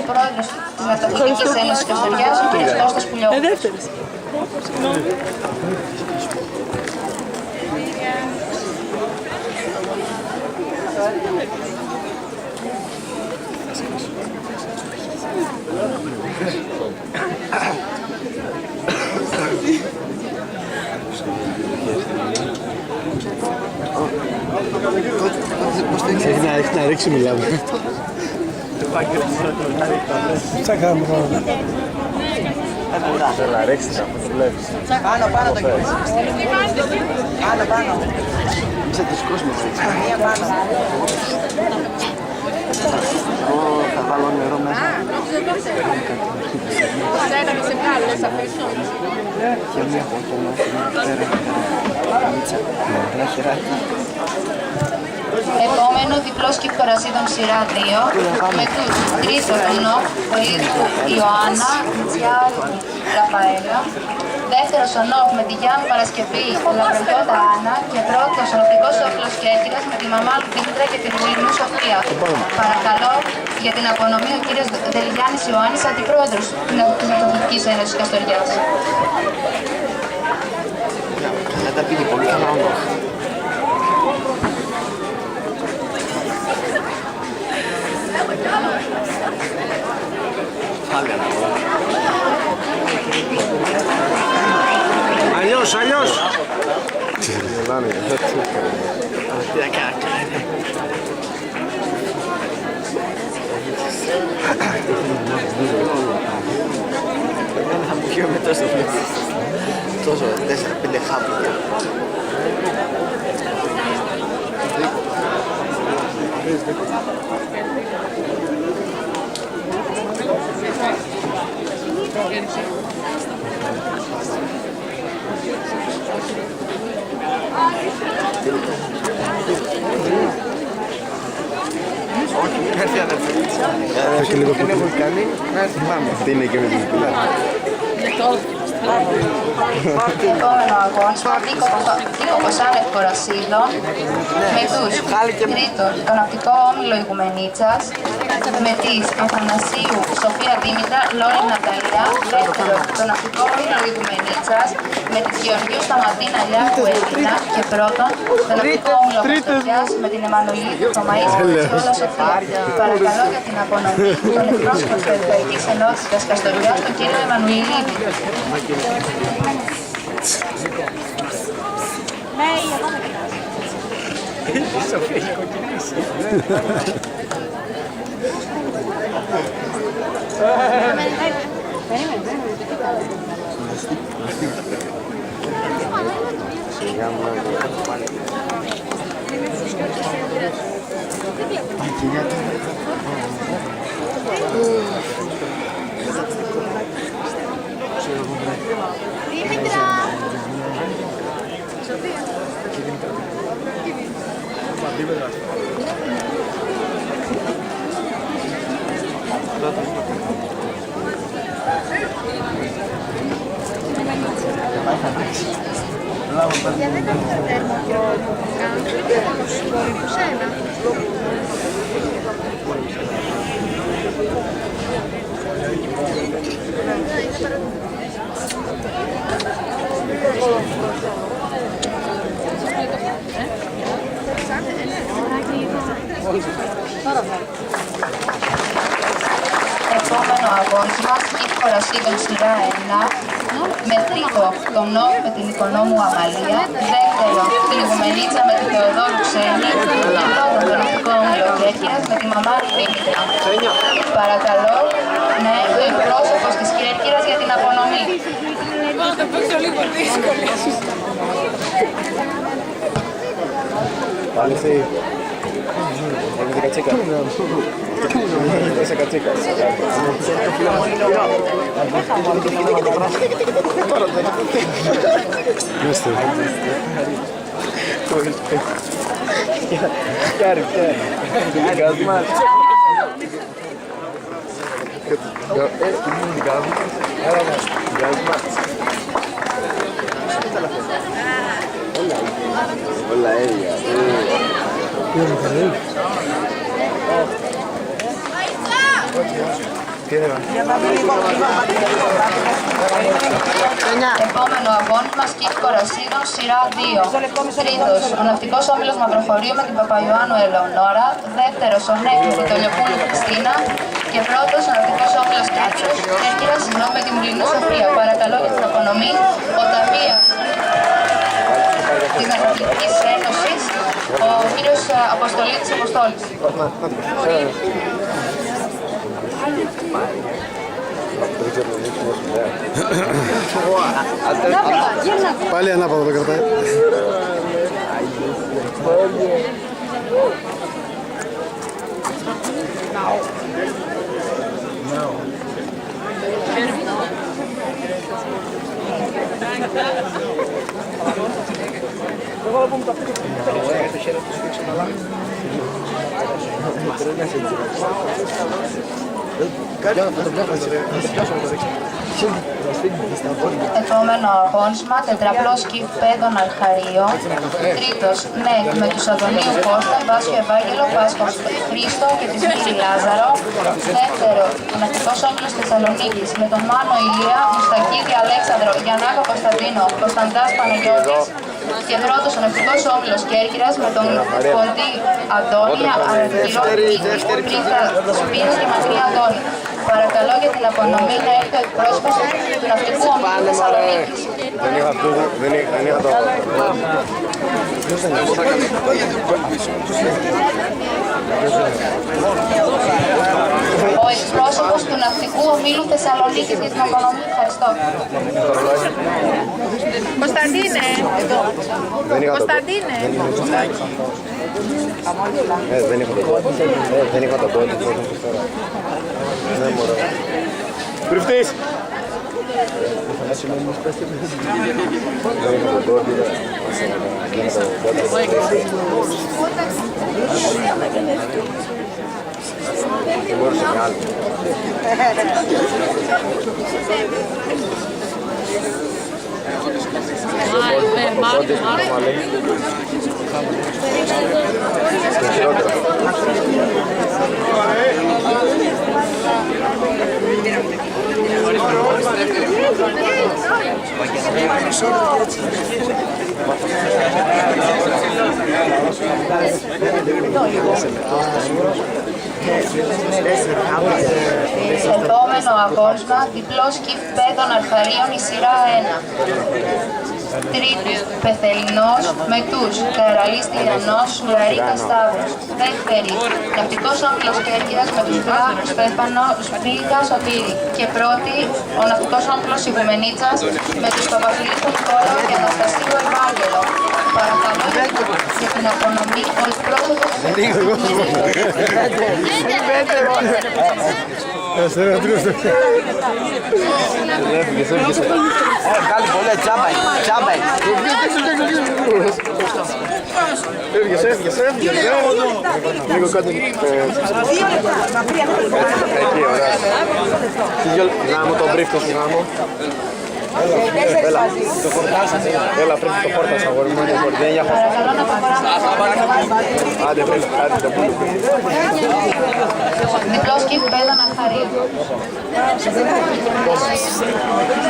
πρόεδρος της Ναυτιλιακής Ένωσης Καστοριάς, ο κ. Κώστας Πουλιόπουλος. Έχει να ρίξει, μιλάμε. Θα κάνουμε τώρα. Θέλω να ρίξει, να μου δουλεύεις. Πάνω το κύριο. Πάνω. Είσαι τους κόσμος. Μία πάνω. Εγώ θα βάλω νερό μέσα. Και μία φωτό να χεράκι. Επόμενο διπλός κυκλορασίδων σειρά 2 με τους τρίτο τον Πολίτου Ιωάννα Μητσιάλη Ραφαέλα, δεύτερος ο Νόφ με τη Γιάννη Παρασκευή Λαμπρογιώτα Άννα και πρώτος ο ναυτικός Όφλος Κέρκυρας με τη μαμά του Δήμητρα και τη Λουλίνου Σοφία. Παρακαλώ για την απονομή ο κύριος Δελγιάννης Ιωάννης, αντιπρόεδρος της Ναυτιλιακής Ένωσης Καστοριάς. Δεν τα πήγε πολύ καλά όμως. Αλλιώς. Τι να κάνω. Θα μου πιω με τόσο 4-5 χάπια. Έρθει αδερφή. Δεν έχω κάνει. Έρθει πάμε. Τι είναι και με την πουλά. Επόμενο αγώνισμα, δίκοπος άνευ κορασίδων, με τους τρίτο το ναυτικό όμιλο Ιγουμενίτσας, με τις Αθανασίου Σοφία Δήμητρα, Λόρι Ναταλία, δεύτερο το ναυτικό όμιλο Ιγουμενίτσας, με τις Γεωργίου Σταματίνα Λιάκου Έλληνα και πρώτον το ναυτικό όμιλο Καστοριάς με την Εμμανουηλίδη Θωμαΐς Καστόλα Σοφία. Παρακαλώ για την απονομή των εκπρόσωπων της Περιφερειακής Ενότητας Καστοριάς, τον κύριο Εμμανουηλίδη. Η Σοφία έχει κοκκινήσει. Σιγά μου να το πάλι. Δήμητρα! Για δεν έχω το τέρμο και κάνω που σένα. Επόμενο αγώνισμα, κύκλο Ρασίδων σειρά 1, με τρίτο τον Νόφ με την Οικονόμου Αμαλία, δεύτερο την Ιγουμενίτσα με την Θεοδόρου Ξένη και πρώτον τον ναυτικό όμιλο Κέρκυρας με τη μαμά του Δήμητρα. Παρακαλώ να έρθει ο πρόσωπος της Κέρκυρας για την απονομή. Θα παίξω λίγο δύσκολη. Πάλι εσύ. Έχετε κατσίκα. Είσαι κατσίκα. Μεστε. Κάρι, Gazmat. Gazmat. Hola, ella. Ποιο είναι Επόμενο αγώνισμα Σκιφ Κορασίδων, σειρά 2. Τρίτος, ο ναυτικός όμιλος Μαυροχωρίου με την Παπαϊωάννου Ελεονόρα. Δεύτερος, ο ΝΕΚ με την Τολιοπούλου Χριστίνα. Και πρώτος, ο ναυτικός όμιλος Κέρκυρας με την Μουλινού Σοφία. Παρακαλώ για την απονομή ο ταμείας της Αθλητικής Ένωσης, ο κύριος Αποστολίτης Αποστόλης. Πάλι ανάποδα το κρατάει. Επόμενο αγώνισμα, τετραπλό σκιφ παιδών Αρχαρίων. Τρίτος, ΝΕΚ με τους Αδωνίου Κώστα, Βάσιο Ευάγγελο, Πάσχο Χρήστο και τη Μύρη Λάζαρο. Δεύτερο, ο ναυτικός όμιλος Θεσσαλονίκης με τον Μάνο Ηλία, Μουστακίδη Αλέξανδρο, Γιαννάκο Κωνσταντίνο, Κωνσταντάς Παναγιώτης. Και πρώτος, ο ναυτικός όμιλος Κέρκυρας με τον Κοντή Αντώνια, Αργυρό Πρίτα Σπίνα και Μακρύ Αντώνη. Παρακαλώ για την απονομή να έρθει ο εκπρόσωπος του ναυτικού ομίλου Θεσσαλονίκης. Δεν είχα το... Ο εκπρόσωπος του ναυτικού ομίλου Θεσσαλονίκης για την απονομή. Ευχαριστώ. Κωνσταντίνε. Κωνσταντίνε. Δεν είχα το πόδι. Ναι, μωρό. Κρυφτής! Επόμενο αγώνισμα, διπλό σκιφ παιδών Αρχαρίων, η σειρά 1. Τρίτη, Πεθελινός με τους Καραλής Τηλιανός, Σουλαρίκα Σταύρος. Δεύτερη, ναυτικός όμιλος Κέρκυρας με τους Βλάχους Στέφανο, Σπίλγα Σωτήρη. Και πρώτη, ο ναυτικός όμιλος Ιγουμενίτσας με τους Παπαφιλίππου Νικόλαο και Αναστασίου Ευάγγελο. Παρακαλώ για την απονομή ο εκπρόσωπος του Βγάλει πολλά τσάμπα. Έφυγες. Λίγο κάτω. Εκεί, ωραία. Γάμο, το μπρίφ το γάμο. Έλα, πρέπει το πόρτας, αγόρι μου, το κορδένια. Παρακαλώ να προχωράμε. Άντε, πρέπει, άντε, το πούλου. Διπλό σκιφ παιδών Αρχαρίων.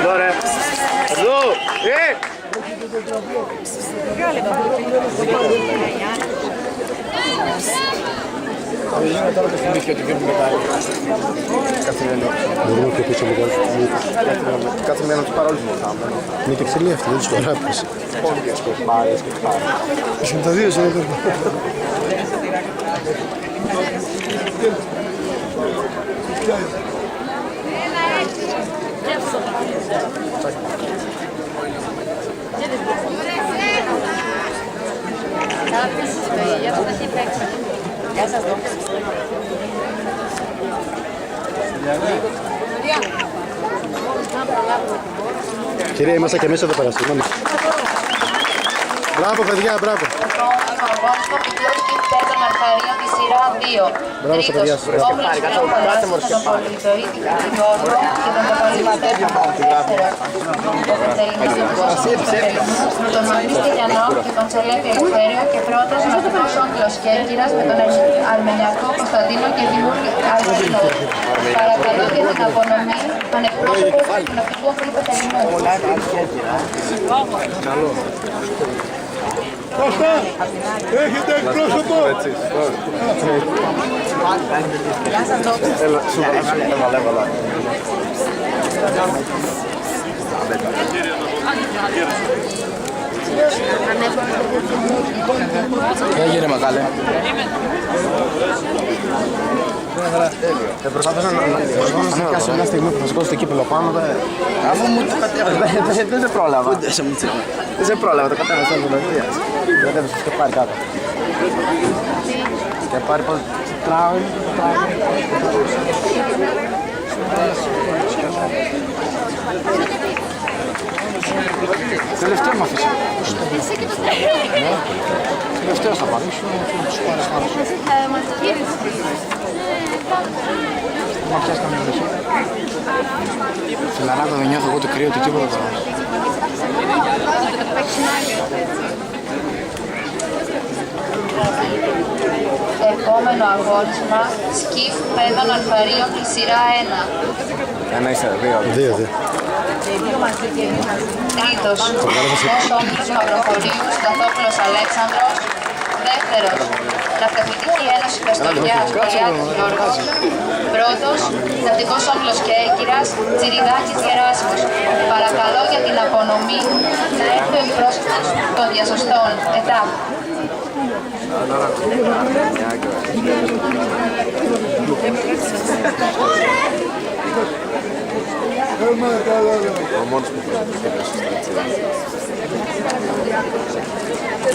Εδώ, ρε. Εδώ, Μπορούμε και πίσω λίγο. Κάτσε με έναν τους παρόλους μου. Είναι και ξελί αυτή, δεν τους παράπησε. Πόντιες και πάρες και πάρες. Έχουν τα δύο σε εδώ. Κυρία, είμαστε και εμείς εδώ πέρα, συγγνώμη. Μπράβο, παιδιά, μπράβο. Αρχαρίων τη σειρά 2. Μπράβο στα παιδιά σας. Όμιλος Κρέου Παλάσσης με τον Πολυδοή Γιώργο και τον Παπαλίδη Στέφανο. Δεύτερος, με τον Μαγνήστη Γιαννό και τον Τσελέτη Ελευθέριο και πρώτος, ο ναυτικός όμιλος Κέρκυρας με τον Αρμενιακό Κωνσταντίνο και Δημούρη Αλβίνο. Παρακαλώ για την απονομή ανεκπρόσωπος του ναυτικού ομίλου Κατερινού. Κώστα, έχετε εκπρόσωπο. Έγινε μεγάλε. Προσπάθησα να πιάσω μια στιγμή που θα σηκώσω το κύπελο πάνω. Αφού μου το κατέβασε. Δεν σε πρόλαβα. Δεν σε πρόλαβα, το κατέβασα στην Βουλευτία. Δεν έβεσαι και πάρει κάτω. Και πάρει πάλι τράω. Τελευταίο μου αφήσα. Τελευταίος θα πάρει. Μα πιάσει καμία δεσί. Φιλαράκο δεν νιώθω εγώ το κρύο του τίποτα. Επόμενο αγώνισμα, σκιφ παιδών αλφαρίων η σειρά 1. Ένα είσαι, δύο. Τρίτος, Εθνικός Όμιλος Μαυροχωρίου Σταθόπουλος Αλέξανδρος. Δεύτερος, Ναυτιλιακή Ένωση Καστοριάς Κοριάκης Γιώργος. Πρώτος, Ναυτικός Όμιλος Κέρκυρας Τσιριδάκης Γεράσιμος. Παρακαλώ για την απονομή να έρθει ο εκπρόσωπος των διασωστών ΕΤΑΠ.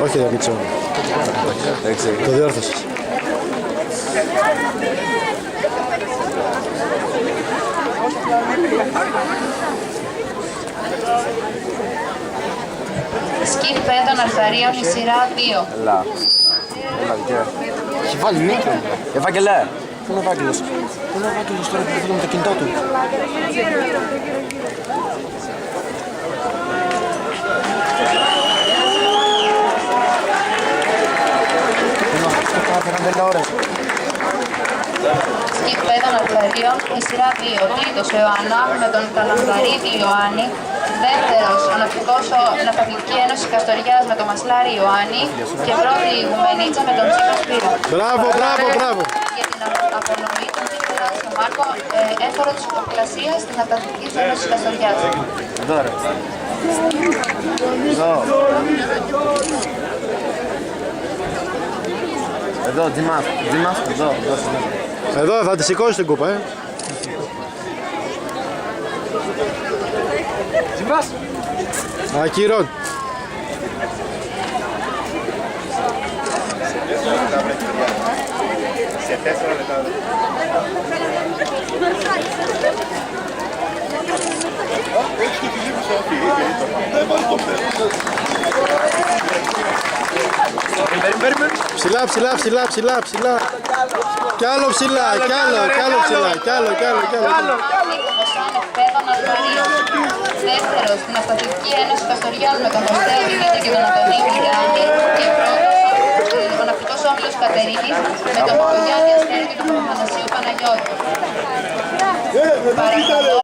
Όχι ρε Μητσό. Το διόρθωσες. Σκιφ παιδών αλφαρίων η σειρά 2. Έλα. Έλα, δικαίω. Έχει βάλει νίκη. Ευαγγελέ. Πού είναι ο Ευάγγελος. Πού είναι ο Ευάγγελος τώρα που πήγαμε με το κινητό του. Σκιφ παιδών αλφαρίων η σειρά 2. Τρίτος, ο Ιωαννάμ με τον Καλαμβαρίδη Ιωάννη. Δεύτερος, ο Ναυτιλιακή Ένωση Καστοριάς με τον Μασλάρη Ιωάννη. Και πρώτη η Γουμενίτσα με τον Τσίκο Σπύρο. Μπράβο, μπράβο, μπράβο. Για την απονομή των Τσίκο στο Μάρκο, έφορο της υποπλασίας της Ναυτιλιακής Ένωσης Καστοριάς. Εδώ ρε. Εδώ. Εδώ, Τζιμάς, εδώ, Εδώ θα τη σηκώσει την κούπα, Τζιμάς. Ακυρών. Σε 4 λεπτά. Ψηλά, ψηλά, ψηλά, ψηλά, ψηλά. Κι άλλο ψηλά, κι άλλο ψηλά, κι άλλο. Δεύτερος, στην Ναυτιλιακή Ένωση Καστοριάς με τον Κωστέο Δημήτρη και τον Αντωνίου Μιράνη. Και πρώτος, ο Ναυτικός Όμιλος Κατερίνης με τον Παπαγιάννη Αστέρη και τον Παπαθανασίου Παναγιώτη. Παρακαλώ.